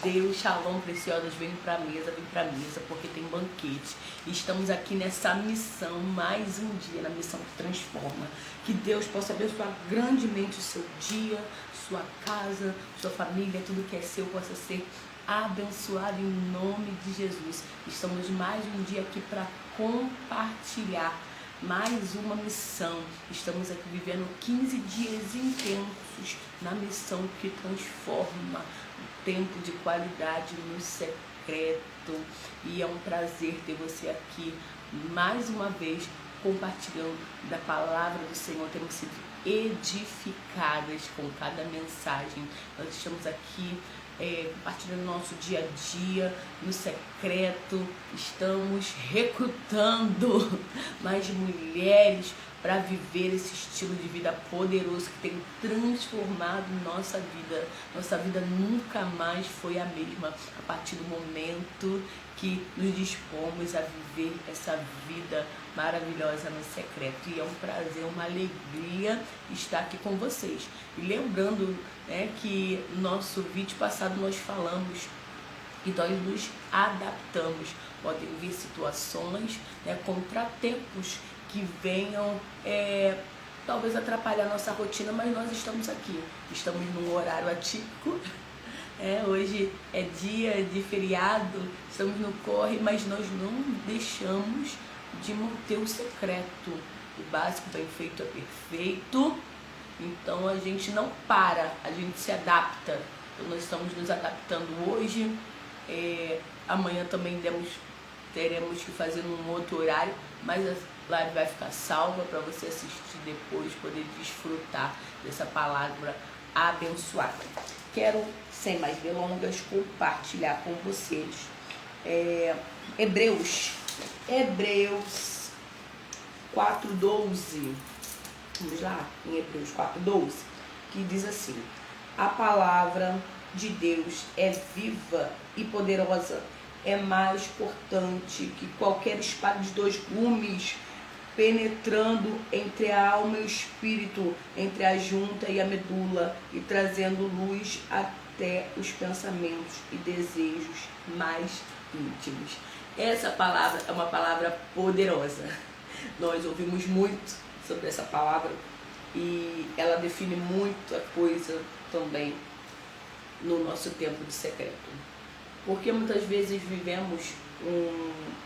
Deus, Shalom, preciosas, vem pra mesa, porque tem banquete. E estamos aqui nessa missão, mais um dia, na missão que transforma. Que Deus possa abençoar grandemente o seu dia, sua casa, sua família, tudo que é seu possa ser abençoado em nome de Jesus. Estamos mais um dia aqui para compartilhar mais uma missão. Estamos aqui vivendo 15 dias intensos na missão que transforma, tempo de qualidade no secreto. E é um prazer ter você aqui mais uma vez compartilhando da palavra do Senhor. Temos sido edificadas com cada mensagem. Nós estamos aqui compartilhando nosso dia a dia no secreto. Estamos recrutando mais mulheres para viver esse estilo de vida poderoso que tem transformado nossa vida. Nossa vida nunca mais foi a mesma a partir do momento que nos dispomos a viver essa vida maravilhosa no secreto. E é um prazer, uma alegria estar aqui com vocês. E lembrando, que no nosso vídeo passado nós falamos e nós nos adaptamos. Podem vir situações, contratempos que venham talvez atrapalhar a nossa rotina, mas nós estamos aqui. Estamos num horário atípico. Hoje é dia de feriado, estamos no corre, mas nós não deixamos de manter o secreto. O básico bem feito é perfeito. Então a gente não para, a gente se adapta. Então nós estamos nos adaptando hoje. Amanhã também teremos que fazer num outro horário, mas a live vai ficar salva para você assistir depois, poder desfrutar dessa palavra abençoada. Quero, sem mais delongas, compartilhar com vocês Hebreus 4:12. Vamos lá, em Hebreus 4:12, que diz assim: a palavra de Deus é viva e poderosa, é mais cortante que qualquer espada de 2 gumes, penetrando entre a alma e o espírito, entre a junta e a medula, e trazendo luz até os pensamentos e desejos mais íntimos. Essa palavra é uma palavra poderosa. Nós ouvimos muito sobre essa palavra e ela define muita coisa também no nosso tempo de secreto. Porque muitas vezes vivemos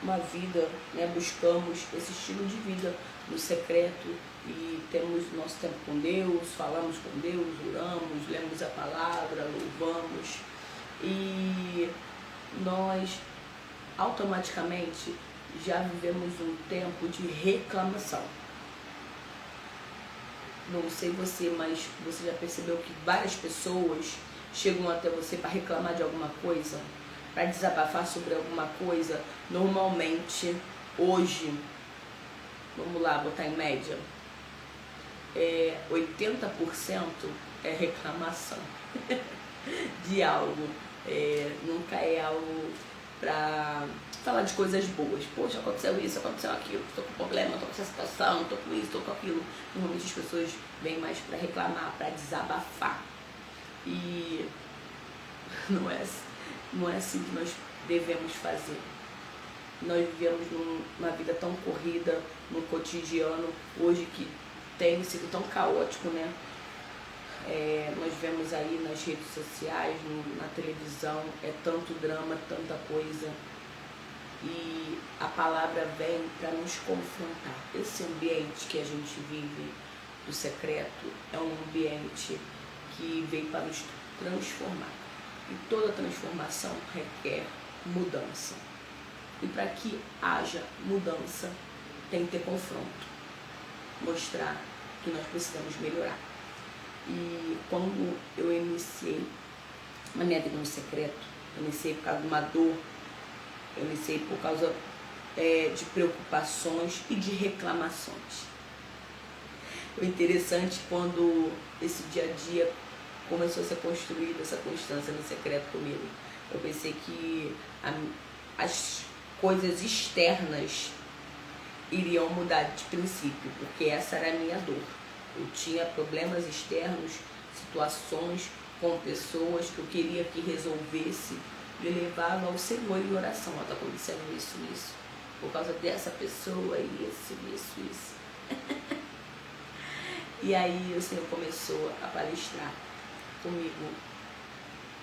uma vida, buscamos esse estilo de vida no secreto e temos nosso tempo com Deus, falamos com Deus, oramos, lemos a palavra, louvamos e nós automaticamente já vivemos um tempo de reclamação. Não sei você, mas você já percebeu que várias pessoas chegam até você para reclamar de alguma coisa, para desabafar sobre alguma coisa? Normalmente, hoje, vamos lá, botar em média, 80% é reclamação de algo. Nunca é algo para falar de coisas boas. Poxa, aconteceu isso, aconteceu aquilo, estou com problema, estou com essa situação, estou com isso, estou com aquilo. Normalmente as pessoas vêm mais para reclamar, para desabafar. E não é assim que nós devemos fazer. Nós vivemos numa vida tão corrida, no cotidiano, hoje que tem sido tão caótico, nós vemos aí nas redes sociais, na televisão, é tanto drama, tanta coisa. E a palavra vem para nos confrontar. Esse ambiente que a gente vive do secreto é um ambiente que veio para nos transformar. E toda transformação requer mudança. E para que haja mudança, tem que ter confronto. Mostrar que nós precisamos melhorar. E quando eu iniciei a minha vida no secreto, eu iniciei por causa de uma dor, eu iniciei por causa de preocupações e de reclamações. O interessante, quando esse dia a dia começou a ser construída, essa constância no secreto comigo, eu pensei que as coisas externas iriam mudar de princípio, porque essa era a minha dor. Eu tinha problemas externos, situações com pessoas que eu queria que resolvesse, me levava ao Senhor em oração. Está acontecendo isso, por causa dessa pessoa, isso. E aí o Senhor começou a palestrar comigo,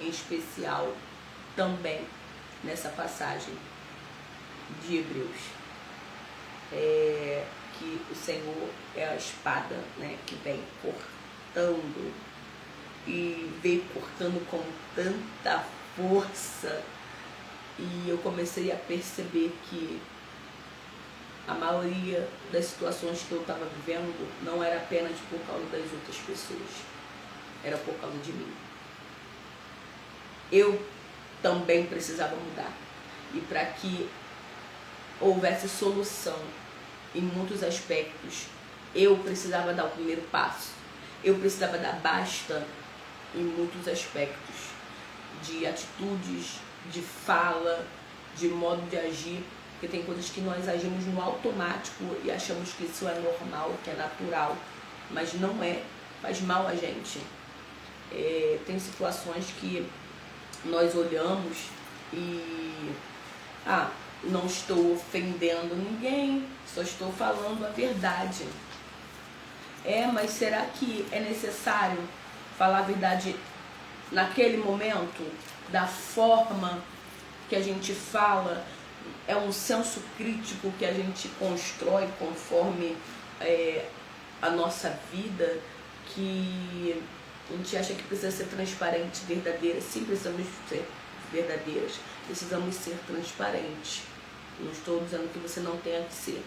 em especial também nessa passagem de Hebreus, que o Senhor é a espada, né, que vem cortando, e veio cortando com tanta força, e eu comecei a perceber que a maioria das situações que eu estava vivendo não era apenas por causa das outras pessoas, era por causa de mim. Eu também precisava mudar, e para que houvesse solução em muitos aspectos, eu precisava dar o primeiro passo, eu precisava dar basta em muitos aspectos, de atitudes, de fala, de modo de agir, porque tem coisas que nós agimos no automático e achamos que isso é normal, que é natural, mas não é, faz mal a gente. Tem situações que nós olhamos e não estou ofendendo ninguém, só estou falando a verdade. Mas será que é necessário falar a verdade naquele momento, da forma que a gente fala? É um senso crítico que a gente constrói conforme a nossa vida, que a gente acha que precisa ser transparente, verdadeira. Sim, precisamos ser verdadeiras, precisamos ser transparentes. Não estou dizendo que você não tenha que ser,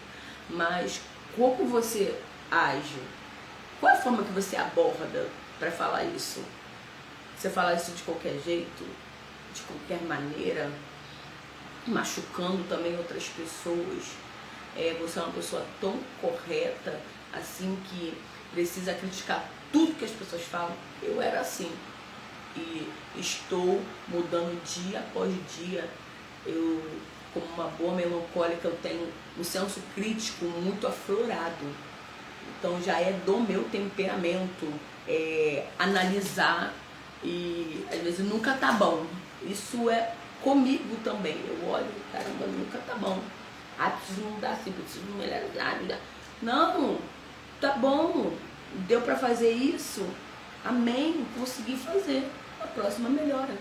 mas como você age? Qual é a forma que você aborda para falar isso? Você fala isso de qualquer jeito, de qualquer maneira, machucando também outras pessoas? Você é uma pessoa tão correta assim que precisa criticar tudo que as pessoas falam? Eu era assim e estou mudando dia após dia. Eu, como uma boa melancólica, eu tenho um senso crítico muito aflorado, então já é do meu temperamento analisar, e às vezes nunca tá bom. Isso é comigo também. Eu olho, caramba, nunca tá bom. Preciso mudar assim, preciso melhorar. Não, tá bom, deu pra fazer isso, amém, consegui fazer, a próxima melhora.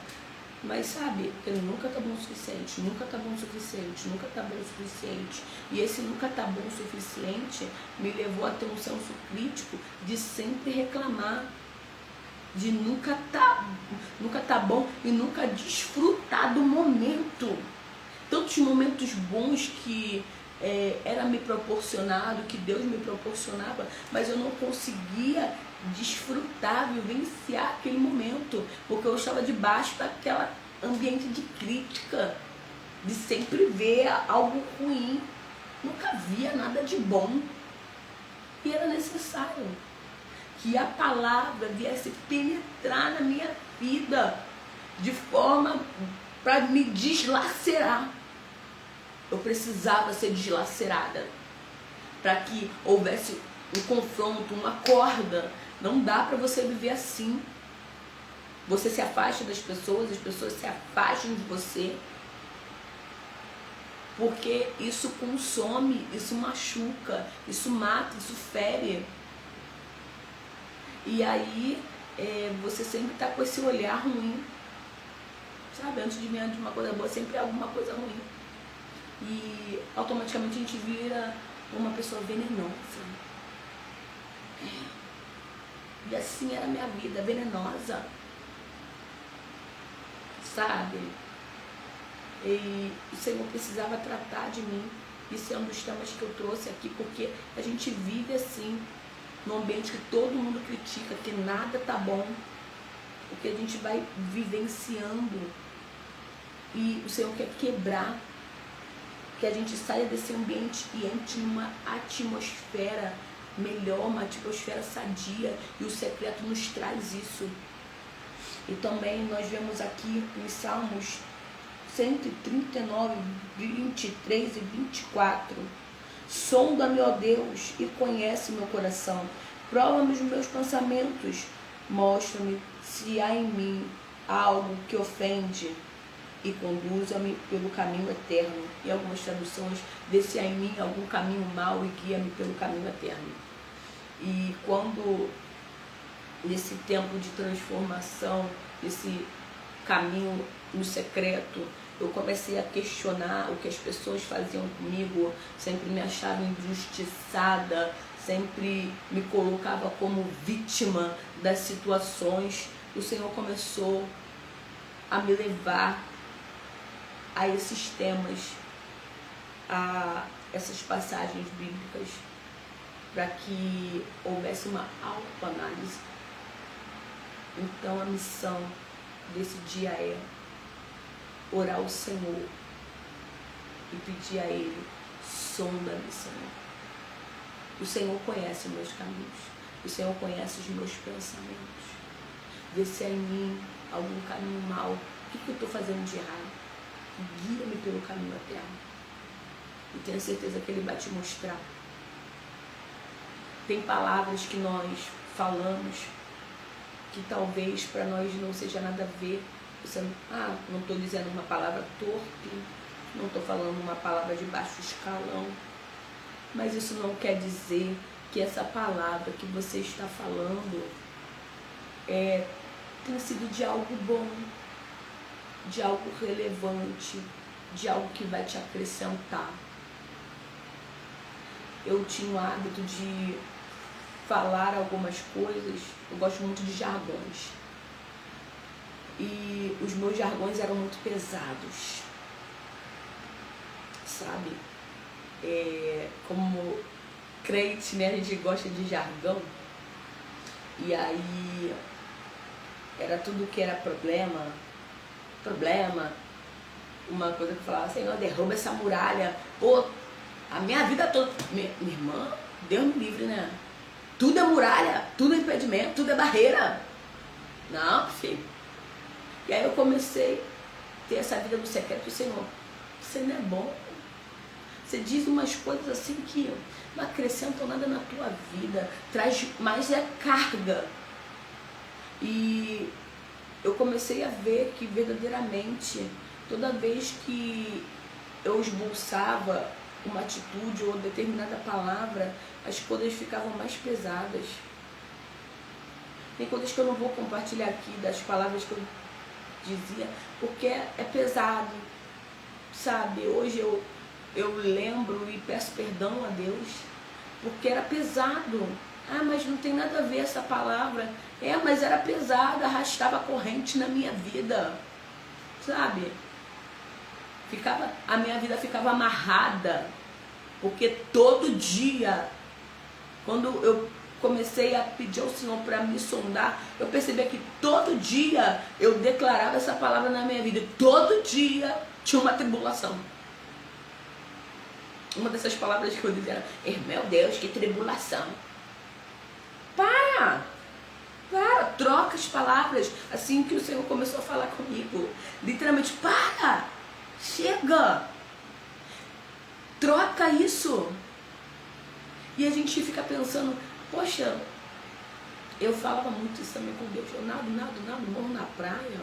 Mas sabe, porque nunca tá bom o suficiente, nunca tá bom o suficiente, nunca tá bom o suficiente. E esse nunca tá bom o suficiente me levou a ter um senso crítico de sempre reclamar, de nunca tá bom e nunca desfrutar do momento. Tantos momentos bons que era me proporcionado, que Deus me proporcionava, mas eu não conseguia desfrutar, vivenciar aquele momento, porque eu estava debaixo daquele ambiente de crítica, de sempre ver algo ruim, nunca via nada de bom. E era necessário que a palavra viesse penetrar na minha vida de forma para me deslacerar. Eu precisava ser deslacerada para que houvesse um confronto, uma corda. Não dá para você viver assim. Você se afasta das pessoas, as pessoas se afastam de você, porque isso consome, isso machuca, isso mata, isso fere. E aí você sempre está com esse olhar ruim, sabe? Antes de vir de uma coisa boa, sempre é alguma coisa ruim. E automaticamente a gente vira uma pessoa venenosa. E assim era a minha vida, venenosa, sabe? E o Senhor precisava tratar de mim. Isso é um dos temas que eu trouxe aqui, porque a gente vive assim, num ambiente que todo mundo critica, que nada tá bom, porque a gente vai vivenciando, e o Senhor quer quebrar, que a gente saia desse ambiente e entre numa atmosfera melhor, uma atmosfera sadia, e o secreto nos traz isso. E também nós vemos aqui em Salmos 139, 23 e 24. Sonda-me, ó Deus, e conhece meu coração. Prova-me os meus pensamentos. Mostra-me se há em mim algo que ofende e conduza-me pelo caminho eterno. Em algumas traduções, vê se há em mim algum caminho mau e guia-me pelo caminho eterno. E quando, nesse tempo de transformação, esse caminho no secreto, eu comecei a questionar o que as pessoas faziam comigo, sempre me achavam injustiçada, sempre me colocava como vítima das situações. O Senhor começou a me levar a esses temas, a essas passagens bíblicas, para que houvesse uma autoanálise. Então a missão desse dia é orar ao Senhor e pedir a Ele: sonda-me, Senhor. O Senhor conhece os meus caminhos, o Senhor conhece os meus pensamentos. Vê se há em mim algum caminho mau, o que eu estou fazendo de errado. Guia-me pelo caminho eterno. E tenho certeza que Ele vai te mostrar. Tem palavras que nós falamos que talvez para nós não seja nada a ver. Você não estou dizendo uma palavra torpe, não estou falando uma palavra de baixo escalão, mas isso não quer dizer que essa palavra que você está falando tem sido de algo bom, de algo relevante, de algo que vai te acrescentar. Eu tinha o hábito de falar algumas coisas, eu gosto muito de jargões. E os meus jargões eram muito pesados, sabe? Como crente, né, a gente gosta de jargão. E aí era tudo que era problema. Uma coisa que eu falava: Senhor, derruba essa muralha. Pô, a minha vida toda. Minha irmã, Deus me livre, né? Tudo é muralha, tudo é impedimento, tudo é barreira. Não, filho. E aí eu comecei a ter essa vida do secreto. Senhor, você não é bom. Você diz umas coisas assim que não acrescentam nada na tua vida, traz mais carga. E eu comecei a ver que verdadeiramente, toda vez que eu esboçava uma atitude ou determinada palavra, as coisas ficavam mais pesadas. Tem coisas que eu não vou compartilhar aqui, das palavras que eu dizia, porque é pesado, sabe? Hoje eu lembro e peço perdão a Deus, porque era pesado. Mas não tem nada a ver essa palavra. Mas era pesado, arrastava corrente na minha vida, sabe? A minha vida ficava amarrada, porque todo dia, quando eu comecei a pedir ao Senhor para me sondar, eu percebia que todo dia eu declarava essa palavra na minha vida. Todo dia tinha uma tribulação. Uma dessas palavras que eu dizia era: meu Deus, que tribulação. Para, troca as palavras. Assim que o Senhor começou a falar comigo, literalmente: chega, troca isso. E a gente fica pensando: poxa, eu falava muito isso também com Deus. Eu nado, morro na praia,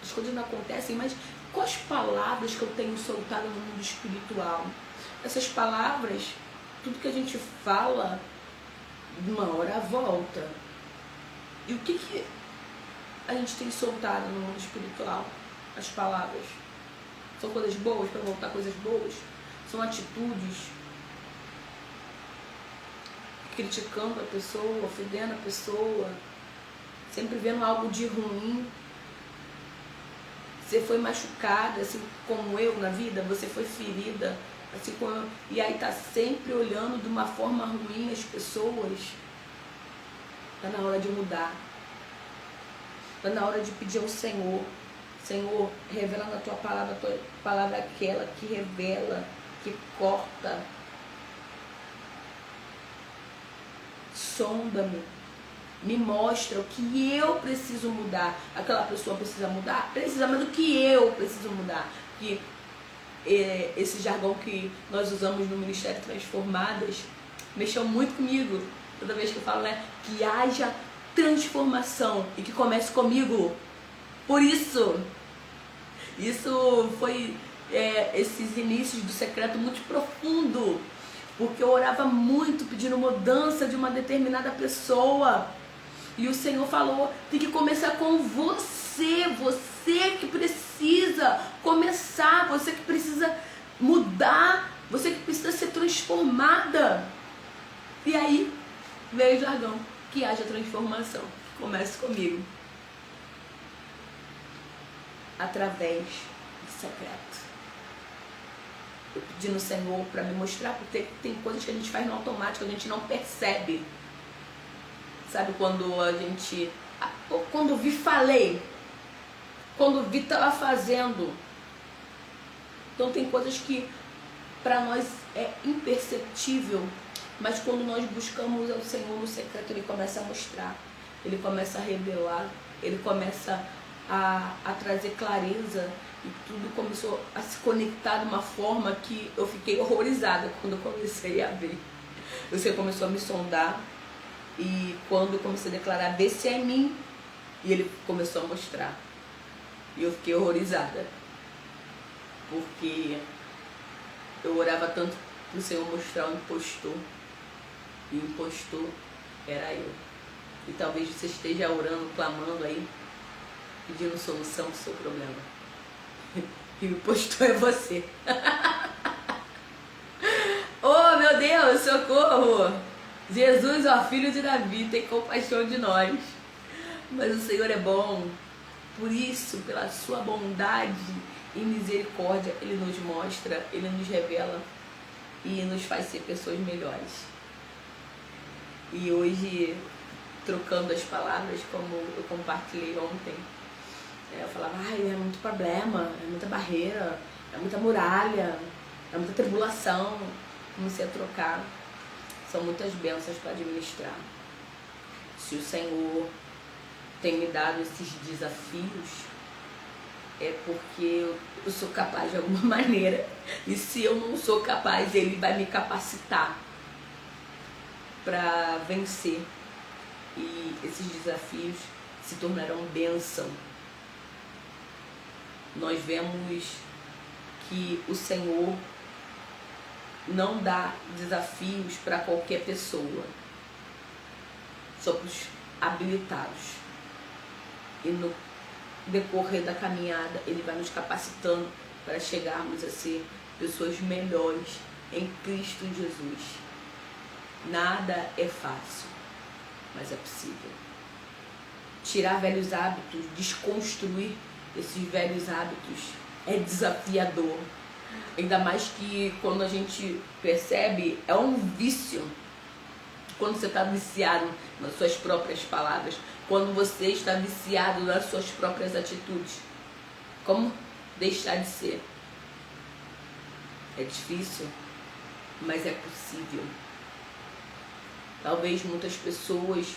as coisas não acontecem, mas quais palavras que eu tenho soltado no mundo espiritual? Essas palavras, tudo que a gente fala, uma hora volta. E o que a gente tem soltado no mundo espiritual? As palavras são coisas boas para voltar coisas boas? São atitudes criticando a pessoa, ofendendo a pessoa, sempre vendo algo de ruim. Você foi machucada, assim como eu na vida, você foi ferida, assim como eu, e aí tá sempre olhando de uma forma ruim as pessoas. Tá na hora de mudar. Tá na hora de pedir ao Senhor: Senhor, revela na tua palavra aquela que revela, que corta. Sonda-me, me mostra o que eu preciso mudar. Aquela pessoa precisa mudar? Precisa, mas o que eu preciso mudar? Que esse jargão que nós usamos no Ministério Transformadas mexeu muito comigo. Toda vez que eu falo, né, que haja transformação e que comece comigo. Por isso foi esses inícios do secreto muito profundo, porque eu orava muito pedindo mudança de uma determinada pessoa, e o Senhor falou, tem que começar com você que precisa começar, você que precisa mudar, você que precisa ser transformada. E aí veio o jargão, que haja transformação, que comece comigo, através do secreto. Eu pedi no Senhor para me mostrar, porque tem coisas que a gente faz no automático, a gente não percebe. Sabe quando a gente... Quando vi, falei. Quando vi, estava fazendo. Então tem coisas que para nós é imperceptível, mas quando nós buscamos ao Senhor no secreto, Ele começa a mostrar, Ele começa a revelar, Ele começa a trazer clareza, e tudo começou a se conectar de uma forma que eu fiquei horrorizada quando eu comecei a ver. Você começou a me sondar, e quando eu comecei a declarar, vê se é em mim, e Ele começou a mostrar, e eu fiquei horrorizada, porque eu orava tanto para o Senhor mostrar o impostor, e o impostor era eu. E talvez você esteja orando, clamando aí, pedindo solução para o seu problema. E o impostor é você. Oh, meu Deus, socorro! Jesus, ó filho de Davi, tem compaixão de nós. Mas o Senhor é bom. Por isso, pela sua bondade e misericórdia, Ele nos mostra, Ele nos revela e nos faz ser pessoas melhores. E hoje, trocando as palavras, como eu compartilhei ontem, eu falava, é muito problema, é muita barreira, é muita muralha, é muita tribulação. Comecei a trocar. São muitas bênçãos para administrar. Se o Senhor tem me dado esses desafios, é porque eu sou capaz de alguma maneira. E se eu não sou capaz, Ele vai me capacitar para vencer. E esses desafios se tornarão bênção. Nós vemos que o Senhor não dá desafios para qualquer pessoa, só para os habilitados. E no decorrer da caminhada, Ele vai nos capacitando para chegarmos a ser pessoas melhores em Cristo Jesus. Nada é fácil, mas é possível. Tirar velhos hábitos, desconstruir esses velhos hábitos é desafiador. Ainda mais que quando a gente percebe, é um vício. Quando você está viciado nas suas próprias palavras, quando você está viciado nas suas próprias atitudes, como deixar de ser? É difícil, mas é possível. Talvez muitas pessoas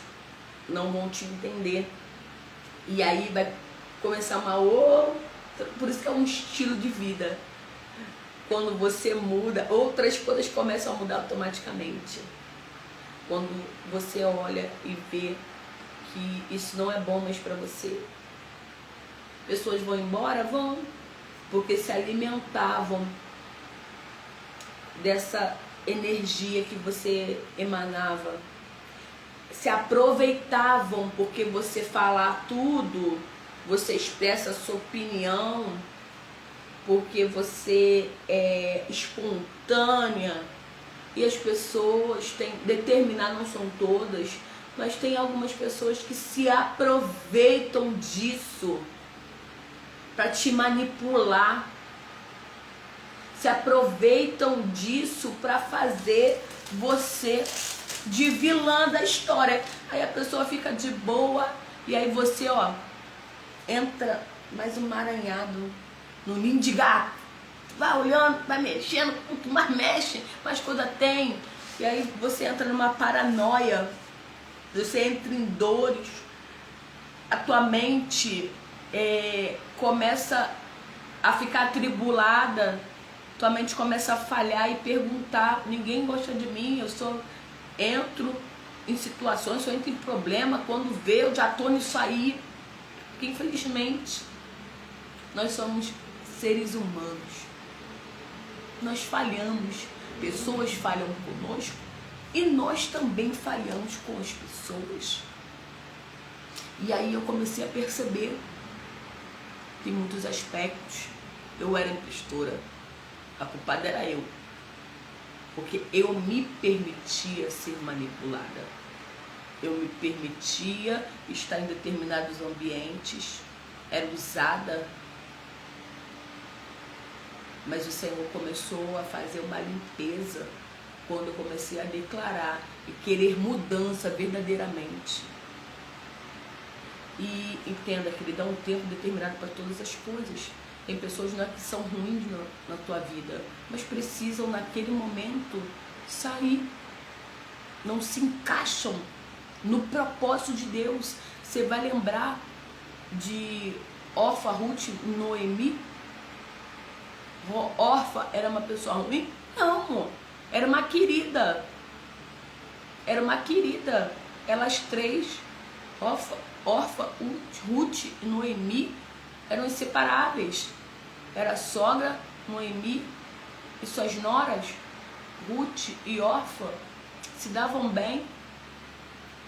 não vão te entender, e aí vai começar uma outra, por isso que é um estilo de vida. Quando você muda, outras coisas começam a mudar automaticamente. Quando você olha e vê que isso não é bom mais para você. Pessoas vão embora? Vão, porque se alimentavam dessa energia que você emanava. Se aproveitavam porque você fala tudo, você expressa a sua opinião, porque você é espontânea. E as pessoas têm, determinadas não são todas, mas tem algumas pessoas que se aproveitam disso para te manipular. Se aproveitam disso para fazer você de vilã da história. Aí a pessoa fica de boa e aí você, entra mais um emaranhado no ninho de gato. Vai olhando, vai mexendo, quanto mais mexe, mais coisa tem. E aí você entra numa paranoia, você entra em dores, a tua mente começa a ficar atribulada, tua mente começa a falhar e perguntar, ninguém gosta de mim, entro em situações, só entro em problema quando vê, eu já tô nisso aí. Porque infelizmente nós somos seres humanos. Nós falhamos, pessoas falham conosco e nós também falhamos com as pessoas. E aí eu comecei a perceber que em muitos aspectos eu era impostora. A culpada era eu. Porque eu me permitia ser manipulada. Eu me permitia estar em determinados ambientes. Era usada. Mas o Senhor começou a fazer uma limpeza quando eu comecei a declarar e querer mudança verdadeiramente. E entenda que Ele dá um tempo determinado para todas as coisas. Tem pessoas que são ruins na tua vida, mas precisam naquele momento sair. Não se encaixam no propósito de Deus. Você vai lembrar de Orfa, Ruth, Noemi? Orfa era uma pessoa ruim? Não, era uma querida. Era uma querida. Elas três, Orfa, Ruth e Noemi, eram inseparáveis. Era a sogra, Noemi, e suas noras, Ruth e Orfa, se davam bem.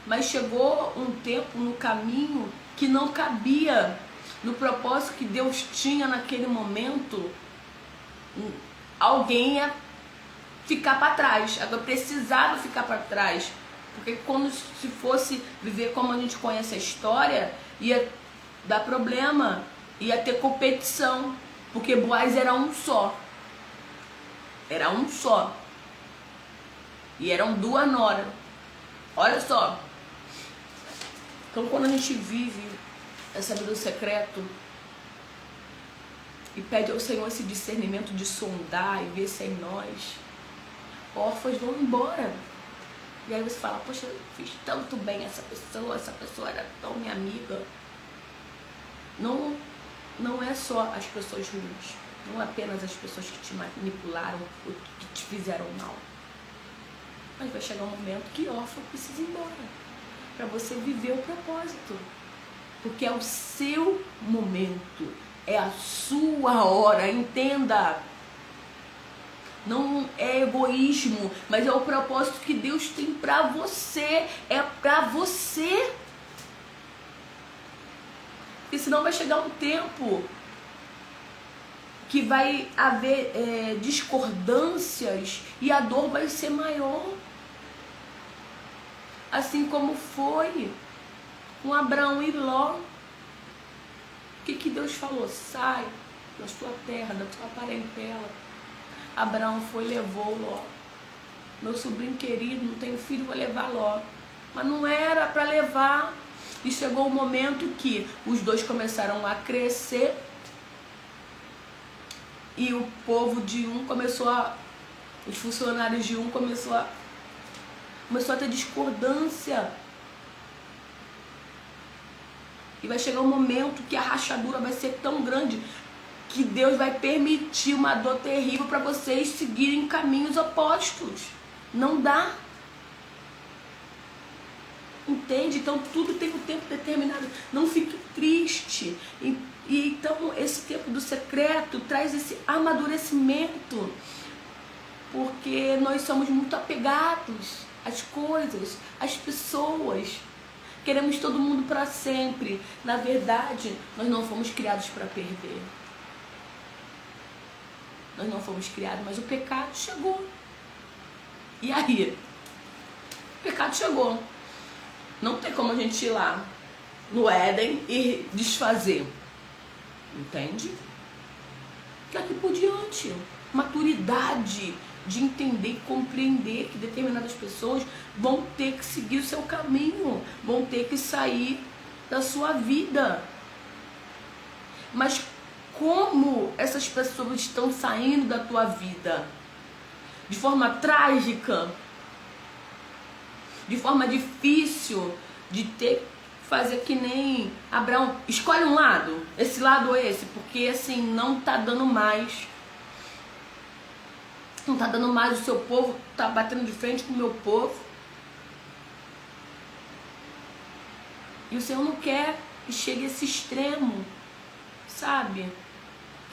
Mas chegou um tempo no caminho que não cabia no propósito que Deus tinha naquele momento. Alguém ia ficar para trás. Agora precisava ficar para trás. Porque quando se fosse viver como a gente conhece a história, ia dar problema, ia ter competição. Porque Boaz era um só. Era um só. E eram duas noras. Olha só. Então quando a gente vive essa vida do secreto e pede ao Senhor esse discernimento de sondar e ver se é em nós, órfãos vão embora. E aí você fala, poxa, eu fiz tanto bem essa pessoa era tão minha amiga. Não é só as pessoas ruins, não é apenas as pessoas que te manipularam ou que te fizeram mal. Mas vai chegar um momento que órfão precisa ir embora, para você viver o propósito. Porque é o seu momento, é a sua hora, entenda. Não é egoísmo, mas é o propósito que Deus tem para você. É para você. Porque senão vai chegar um tempo que vai haver discordâncias e a dor vai ser maior. Assim como foi com Abraão e Ló. O que Deus falou? Sai da sua terra, da tua parentela. Abraão foi e levou Ló. Meu sobrinho querido, não tenho filho, vou levar Ló. Mas não era para levar. E chegou o momento que os dois começaram a crescer. E o povo de um os funcionários de um começou a ter discordância. E vai chegar um momento que a rachadura vai ser tão grande que Deus vai permitir uma dor terrível para vocês seguirem caminhos opostos. Não dá. Entende? Então tudo tem um tempo determinado. Não fique triste. E então esse tempo do secreto traz esse amadurecimento. Porque nós somos muito apegados às coisas, às pessoas. Queremos todo mundo para sempre. Na verdade, nós não fomos criados para perder. Nós não fomos criados, mas o pecado chegou. E aí? O pecado chegou. Não tem como a gente ir lá no Éden e desfazer. Entende? Daqui por diante. Maturidade de entender e compreender que determinadas pessoas vão ter que seguir o seu caminho, vão ter que sair da sua vida. Mas como essas pessoas estão saindo da tua vida? De forma trágica, de forma difícil, de ter que fazer que nem Abraão, escolhe um lado, esse lado ou esse, porque assim, não tá dando mais. Não tá dando mais, o seu povo tá batendo de frente com o meu povo. E o Senhor não quer que chegue a esse extremo, sabe?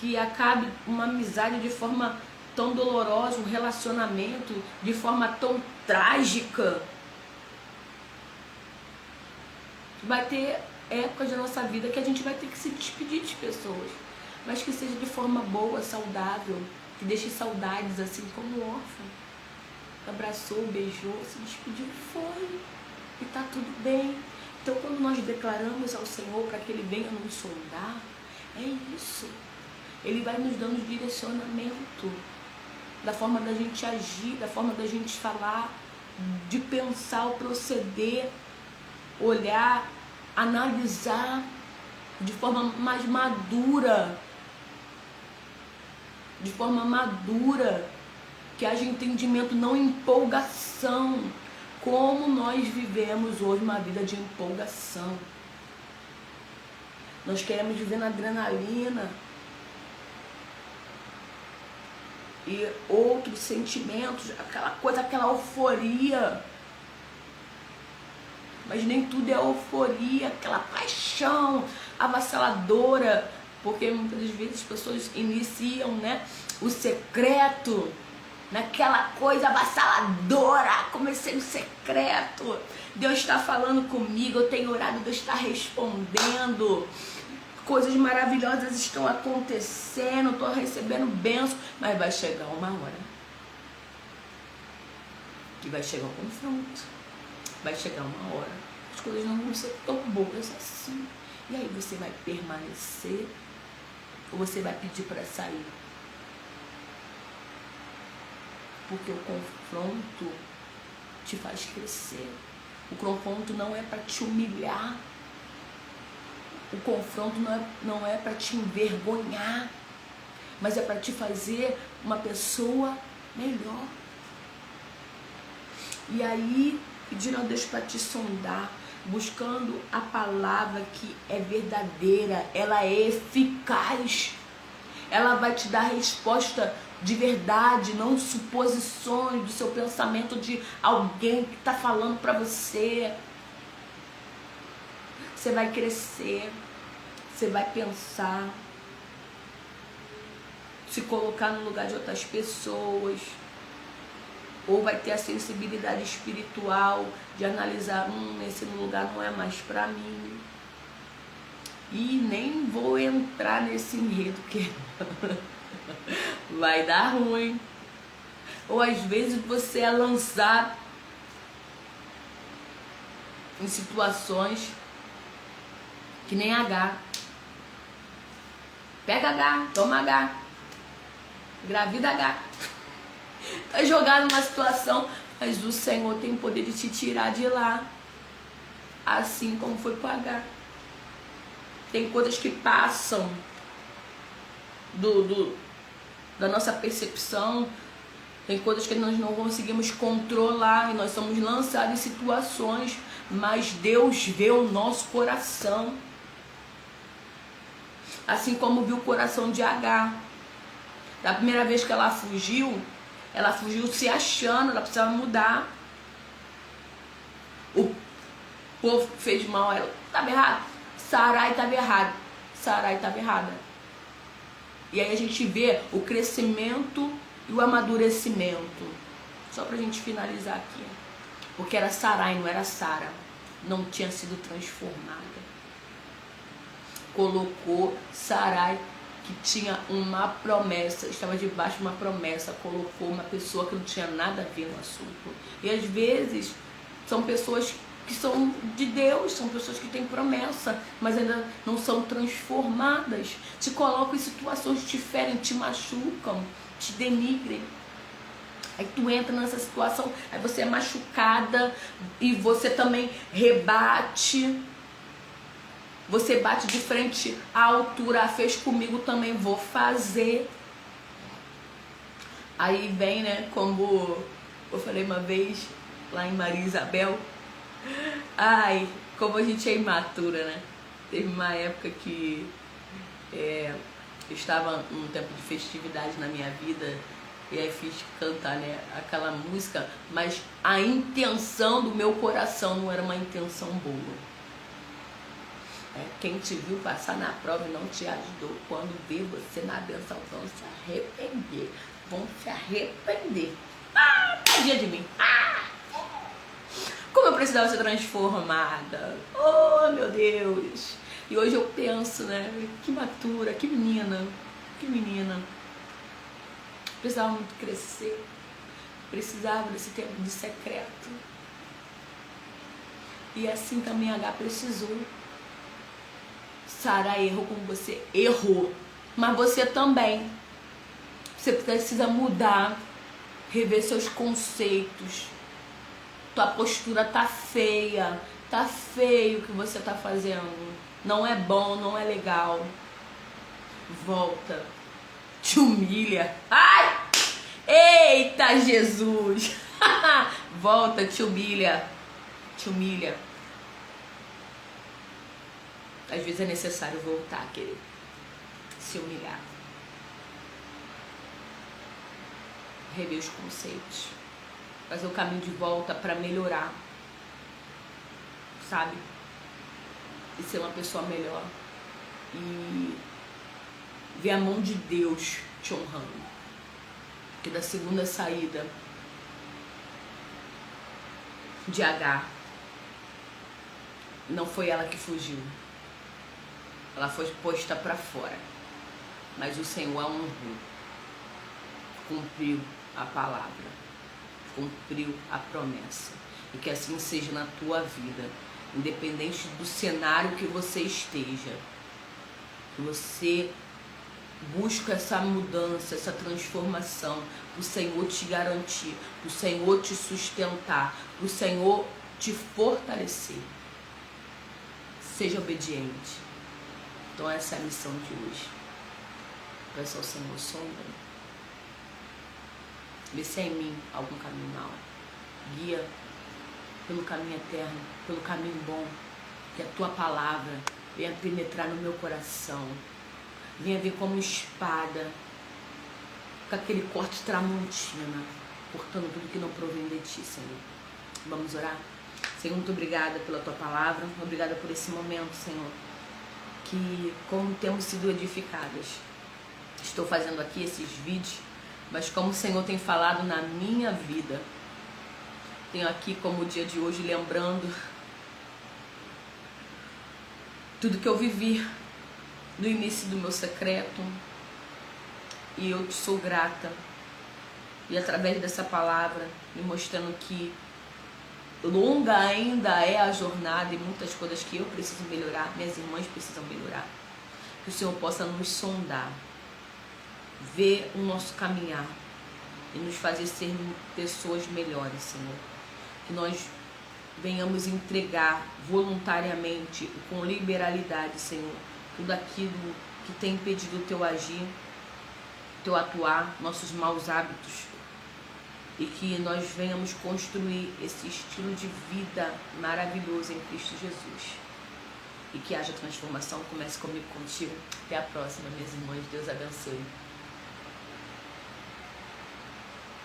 Que acabe uma amizade de forma tão dolorosa, um relacionamento de forma tão trágica. Vai ter épocas da nossa vida que a gente vai ter que se despedir de pessoas, mas que seja de forma boa, saudável, que deixe saudades, assim como o órfão. Abraçou, beijou, se despediu, foi. E tá tudo bem. Então, quando nós declaramos ao Senhor para que Ele venha nos sondar, é isso. Ele vai nos dando direcionamento da forma da gente agir, da forma da gente falar, de pensar, o proceder, olhar, analisar de forma mais madura, que haja entendimento, não empolgação, como nós vivemos hoje uma vida de empolgação. Nós queremos viver na adrenalina e outros sentimentos, aquela coisa, aquela euforia. Mas nem tudo é euforia, aquela paixão avassaladora, porque muitas vezes as pessoas iniciam, né, o secreto naquela coisa avassaladora. Comecei no secreto, Deus está falando comigo, eu tenho orado, Deus está respondendo, coisas maravilhosas estão acontecendo, estou recebendo bênção, mas vai chegar uma hora que vai chegar um confronto, vai chegar uma hora, as coisas não vão ser tão boas assim, e aí você vai permanecer ou você vai pedir para sair? Porque o confronto te faz crescer. O confronto não é para te humilhar. O confronto não é para te envergonhar, mas é para te fazer uma pessoa melhor. E aí, pedindo a Deus para te sondar, buscando a palavra que é verdadeira, ela é eficaz. Ela vai te dar resposta de verdade, não suposições do seu pensamento de alguém que está falando para você. Você vai crescer, você vai pensar, se colocar no lugar de outras pessoas, ou vai ter a sensibilidade espiritual de analisar, esse lugar não é mais para mim. E nem vou entrar nesse enredo que vai dar ruim. Ou às vezes você é lançado em situações que nem H. Pega H, toma H, engravida H. Tá jogado numa situação, mas o Senhor tem o poder de te tirar de lá, assim como foi com H. Tem coisas que passam da nossa percepção, tem coisas que nós não conseguimos controlar e nós somos lançados em situações, mas Deus vê o nosso coração, assim como viu o coração de H. Da primeira vez que ela fugiu se achando, ela precisava mudar. O povo que fez mal a ela estava errado. Sarai estava errado. Sarai estava errada. E aí a gente vê o crescimento e o amadurecimento. Só pra gente finalizar aqui. Porque era Sarai, não era Sara. Não tinha sido transformada. Colocou Sarai, que tinha uma promessa, estava debaixo de uma promessa, colocou uma pessoa que não tinha nada a ver no assunto. E às vezes são pessoas que são de Deus, são pessoas que têm promessa, mas ainda não são transformadas, te colocam em situações que te ferem, te machucam, te denigrem. Aí tu entra nessa situação, aí você é machucada e você também rebate. Você bate de frente à altura, fez comigo, também vou fazer. Aí vem, né, como eu falei uma vez lá em Maria Isabel, ai, como a gente é imatura, né? Teve uma época que eu estava num tempo de festividade na minha vida, e aí fiz cantar, né, aquela música, mas a intenção do meu coração não era uma intenção boa. Quem te viu passar na prova e não te ajudou, quando vê você na benção, vão se arrepender. Vão se arrepender. Tadinha de mim. Como eu precisava ser transformada. Oh, meu Deus. E hoje eu penso, né? Que matura, que menina. Que menina. Precisava muito crescer. Precisava desse tempo de secreto. E assim também H precisou. Sara errou como você errou. Mas você também. Você precisa mudar. Rever seus conceitos. Tua postura tá feia. Tá feio o que você tá fazendo. Não é bom, não é legal. Volta. Te humilha. Ai! Eita, Jesus! Volta, te humilha. Te humilha. Às vezes é necessário voltar, querido. Se humilhar. Rever os conceitos. Fazer o caminho de volta para melhorar. Sabe? E ser uma pessoa melhor. E ver a mão de Deus te honrando. Porque da segunda saída de H, não foi ela que fugiu. Ela foi posta para fora. Mas o Senhor a honrou. Cumpriu a palavra. Cumpriu a promessa. E que assim seja na tua vida. Independente do cenário que você esteja. Que você busca essa mudança, essa transformação. Para o Senhor te garantir. Para o Senhor te sustentar. Para o Senhor te fortalecer. Seja obediente. Então essa é a missão de hoje. Peça ao Senhor, sonda. Vê se é em mim algum caminho mau. Guia pelo caminho eterno, pelo caminho bom. Que a tua palavra venha penetrar no meu coração. Venha vir como espada, com aquele corte tramontina, cortando tudo que não provém de ti, Senhor. Vamos orar? Senhor, muito obrigada pela tua palavra. Obrigada por esse momento, Senhor. Que como temos sido edificadas. Estou fazendo aqui esses vídeos, mas como o Senhor tem falado na minha vida. Tenho aqui como o dia de hoje lembrando tudo que eu vivi no início do meu secreto. E eu te sou grata. E através dessa palavra, me mostrando que longa ainda é a jornada e muitas coisas que eu preciso melhorar, minhas irmãs precisam melhorar. Que o Senhor possa nos sondar, ver o nosso caminhar e nos fazer ser pessoas melhores, Senhor. Que nós venhamos entregar voluntariamente, com liberalidade, Senhor, tudo aquilo que tem impedido o teu agir, o teu atuar, nossos maus hábitos. E que nós venhamos construir esse estilo de vida maravilhoso em Cristo Jesus. E que haja transformação. Comece comigo, contigo. Até a próxima, minhas irmãs. Deus abençoe.